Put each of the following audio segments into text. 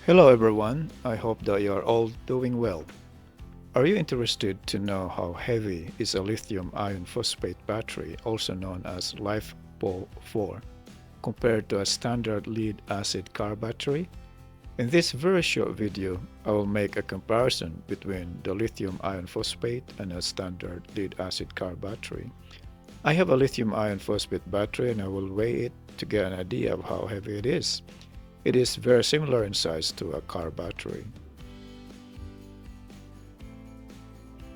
Hello everyone, I hope that you are all doing well. Are you interested to know how heavy is a lithium iron phosphate battery, also known as LiFePO4, compared to a standard lead acid car battery? In this very short video, I will make a comparison between the lithium iron phosphate and a standard lead acid car battery. I have a lithium iron phosphate battery and I will weigh it to get an idea of how heavy it is. It is very similar in size to a car battery.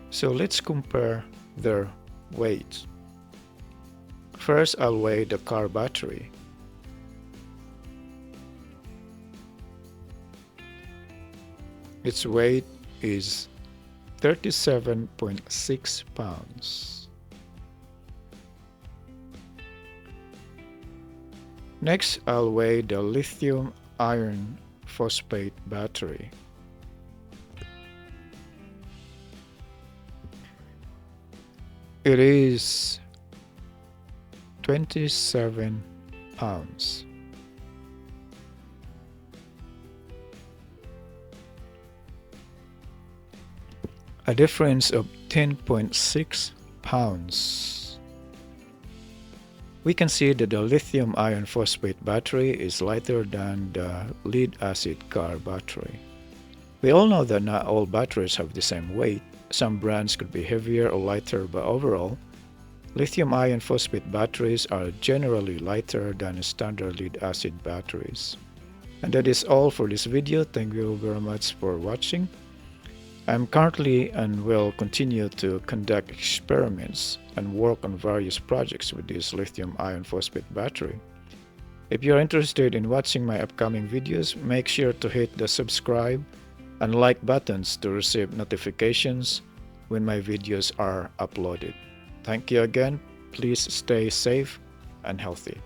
So let's compare their weights. First, I'll weigh the car battery. Its weight is 37.6 pounds. Next, I'll weigh the lithium iron phosphate battery. It is 27 pounds. A difference of 10.6 pounds. We can see that the lithium iron phosphate battery is lighter than the lead acid car battery. We all know that not all batteries have the same weight. Some brands could be heavier or lighter, but overall, lithium iron phosphate batteries are generally lighter than standard lead acid batteries. And that is all for this video. Thank you very much for watching. I'm currently and will continue to conduct experiments and work on various projects with this lithium iron phosphate battery. If you're interested in watching my upcoming videos, make sure to hit the subscribe and like buttons to receive notifications when my videos are uploaded. Thank you again. Please stay safe and healthy.